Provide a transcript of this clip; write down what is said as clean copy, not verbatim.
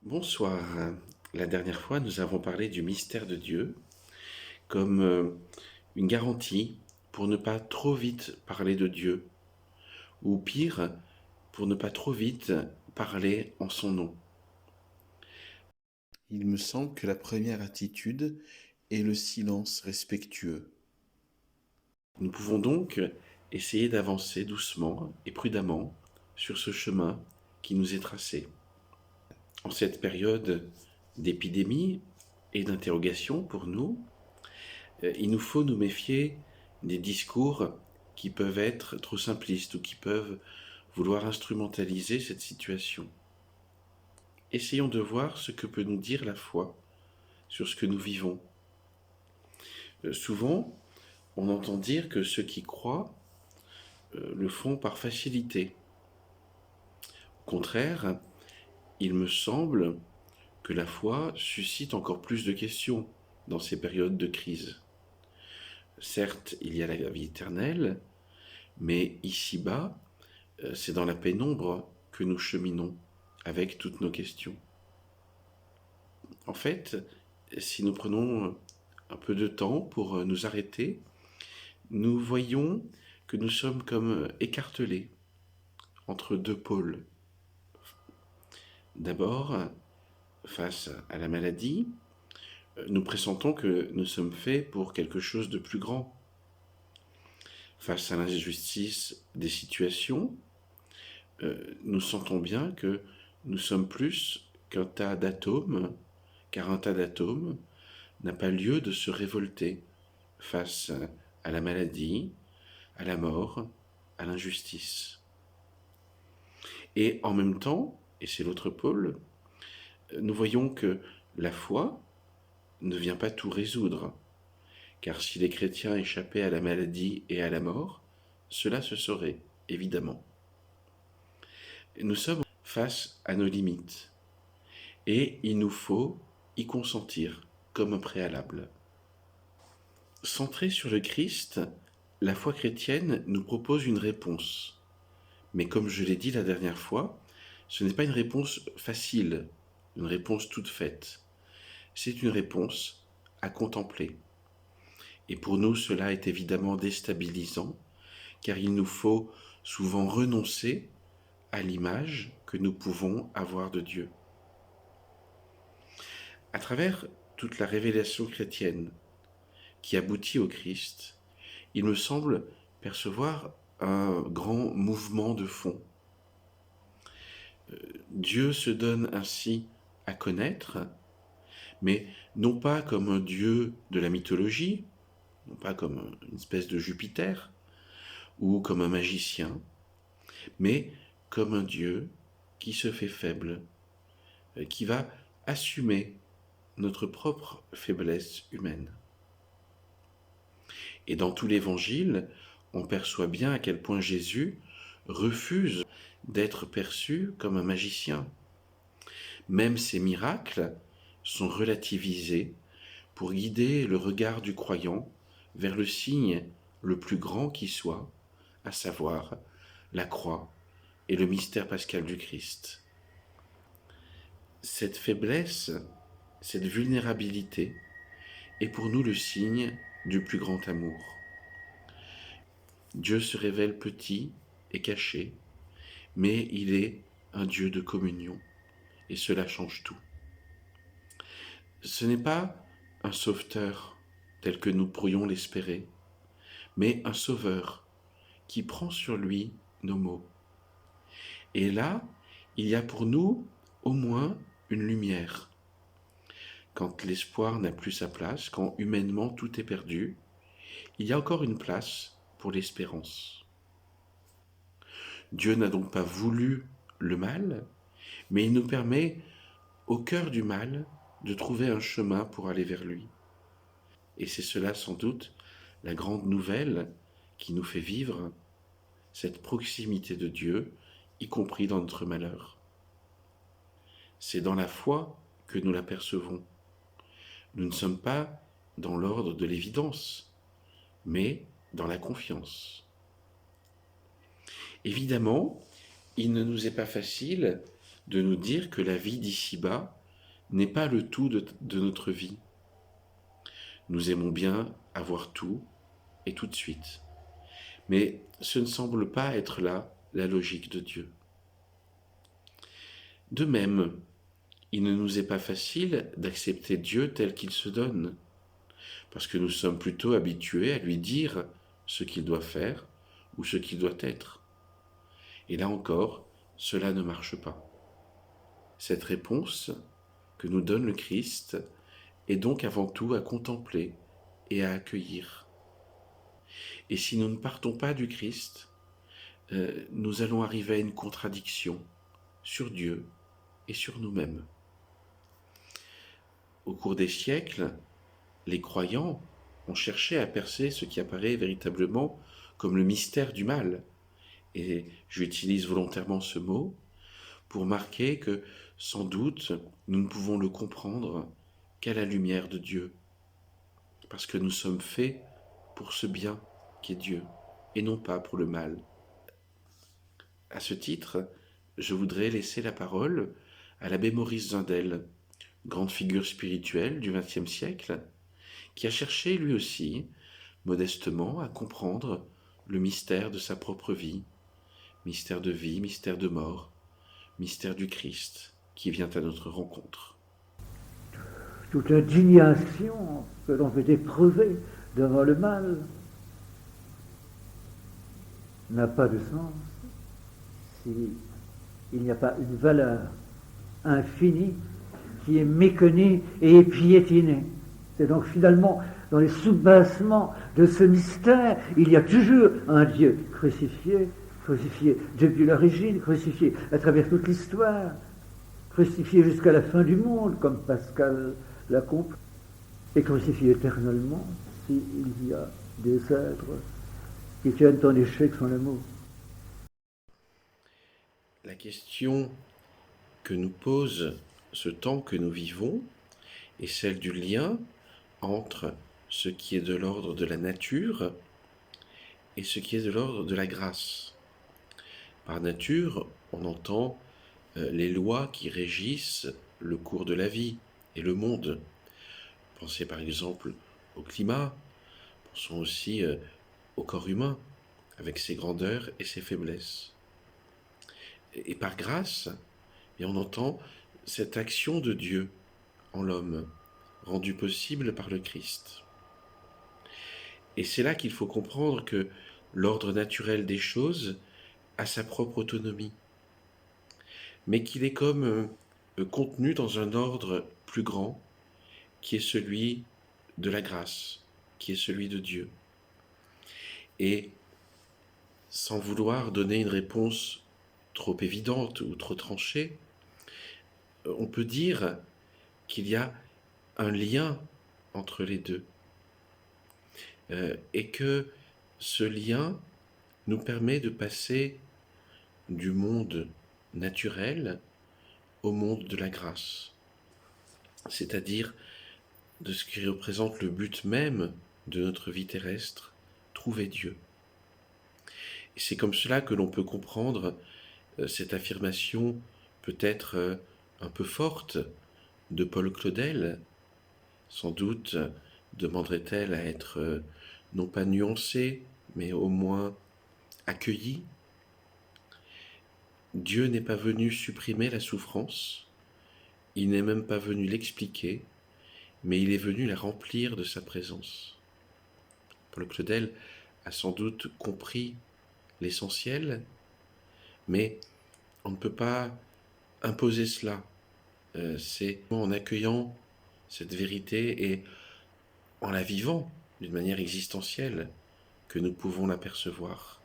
Bonsoir. La dernière fois, nous avons parlé du mystère de Dieu comme une garantie pour ne pas trop vite parler de Dieu, ou pire, pour ne pas trop vite parler en son nom. Il me semble que la première attitude est le silence respectueux. Nous pouvons donc essayer d'avancer doucement et prudemment sur ce chemin qui nous est tracé. En cette période d'épidémie et d'interrogation pour nous, il nous faut nous méfier des discours qui peuvent être trop simplistes ou qui peuvent vouloir instrumentaliser cette situation. Essayons de voir ce que peut nous dire la foi sur ce que nous vivons. Souvent, on entend dire que ceux qui croient le font par facilité. Au contraire, il me semble que la foi suscite encore plus de questions dans ces périodes de crise. Certes, il y a la vie éternelle, mais ici-bas, c'est dans la pénombre que nous cheminons avec toutes nos questions. En fait, si nous prenons un peu de temps pour nous arrêter, nous voyons que nous sommes comme écartelés entre deux pôles. D'abord, face à la maladie, nous pressentons que nous sommes faits pour quelque chose de plus grand. Face à l'injustice des situations, nous sentons bien que nous sommes plus qu'un tas d'atomes, car un tas d'atomes n'a pas lieu de se révolter face à la maladie, à la mort, à l'injustice. Et en même temps, et c'est l'autre pôle, nous voyons que la foi ne vient pas tout résoudre, car si les chrétiens échappaient à la maladie et à la mort, cela se saurait, évidemment. Nous sommes face à nos limites, et il nous faut y consentir comme un préalable. Centrée sur le Christ, la foi chrétienne nous propose une réponse. Mais comme je l'ai dit la dernière fois, ce n'est pas une réponse facile, une réponse toute faite. C'est une réponse à contempler. Et pour nous, cela est évidemment déstabilisant, car il nous faut souvent renoncer à l'image que nous pouvons avoir de Dieu. À travers toute la révélation chrétienne qui aboutit au Christ, il me semble percevoir un grand mouvement de fond. Dieu se donne ainsi à connaître, mais non pas comme un dieu de la mythologie, non pas comme une espèce de Jupiter, ou comme un magicien, mais comme un Dieu qui se fait faible, qui va assumer notre propre faiblesse humaine. Et dans tout l'Évangile, on perçoit bien à quel point Jésus refuse d'être perçu comme un magicien. Même ses miracles sont relativisés pour guider le regard du croyant vers le signe le plus grand qui soit, à savoir la croix et le mystère pascal du Christ. Cette faiblesse, cette vulnérabilité est pour nous le signe du plus grand amour. Dieu se révèle petit et caché, mais il est un Dieu de communion, et cela change tout. Ce n'est pas un sauveteur tel que nous pourrions l'espérer, mais un sauveur qui prend sur lui nos maux. Et là, il y a pour nous au moins une lumière. Quand l'espoir n'a plus sa place, quand humainement tout est perdu, il y a encore une place pour l'espérance. Dieu n'a donc pas voulu le mal, mais il nous permet, au cœur du mal, de trouver un chemin pour aller vers lui. Et c'est cela sans doute la grande nouvelle qui nous fait vivre cette proximité de Dieu, y compris dans notre malheur. C'est dans la foi que nous l'apercevons. Nous ne sommes pas dans l'ordre de l'évidence, mais dans la confiance. Évidemment, il ne nous est pas facile de nous dire que la vie d'ici-bas n'est pas le tout de notre vie. Nous aimons bien avoir tout et tout de suite. Mais ce ne semble pas être là la logique de Dieu. De même, il ne nous est pas facile d'accepter Dieu tel qu'il se donne, parce que nous sommes plutôt habitués à lui dire ce qu'il doit faire ou ce qu'il doit être. Et là encore, cela ne marche pas. Cette réponse que nous donne le Christ est donc avant tout à contempler et à accueillir. Et si nous ne partons pas du Christ, nous allons arriver à une contradiction sur Dieu et sur nous-mêmes. Au cours des siècles, les croyants ont cherché à percer ce qui apparaît véritablement comme le mystère du mal. Et j'utilise volontairement ce mot pour marquer que, sans doute, nous ne pouvons le comprendre qu'à la lumière de Dieu. Parce que nous sommes faits pour ce bien qui est Dieu, et non pas pour le mal. À ce titre, je voudrais laisser la parole à l'abbé Maurice Zindel, grande figure spirituelle du XXe siècle, qui a cherché lui aussi, modestement, à comprendre le mystère de sa propre vie, mystère de vie, mystère de mort, mystère du Christ qui vient à notre rencontre. Toute l'indignation que l'on peut éprouver devant le mal n'a pas de sens s'il n'y a pas une valeur infinie qui est méconnue et piétinée. C'est donc finalement dans les soubassements de ce mystère, il y a toujours un Dieu crucifié depuis l'origine, crucifié à travers toute l'histoire, crucifié jusqu'à la fin du monde, comme Pascal l'a compris, et crucifié éternellement s'il y a des êtres qui tiennent en échec son amour. La question que nous pose ce temps que nous vivons est celle du lien entre ce qui est de l'ordre de la nature et ce qui est de l'ordre de la grâce. Par nature, on entend les lois qui régissent le cours de la vie et le monde. Pensez par exemple au climat, pensons aussi au corps humain, avec ses grandeurs et ses faiblesses. Et par grâce, et on entend cette action de Dieu en l'homme, rendue possible par le Christ. Et c'est là qu'il faut comprendre que l'ordre naturel des choses a sa propre autonomie, mais qu'il est comme contenu dans un ordre plus grand, qui est celui de la grâce, qui est celui de Dieu. Et sans vouloir donner une réponse trop évidente ou trop tranchée, on peut dire qu'il y a un lien entre les deux. Et que ce lien nous permet de passer du monde naturel au monde de la grâce, c'est-à-dire de ce qui représente le but même de notre vie terrestre, trouver Dieu. Et c'est comme cela que l'on peut comprendre cette affirmation peut-être un peu forte de Paul Claudel. Sans doute demanderait-elle à être non pas nuancée, mais au moins accueillie. Dieu n'est pas venu supprimer la souffrance, il n'est même pas venu l'expliquer, mais il est venu la remplir de sa présence. Paul Claudel a sans doute compris l'essentiel, mais on ne peut pas imposer cela. C'est en accueillant cette vérité et en la vivant d'une manière existentielle que nous pouvons l'apercevoir.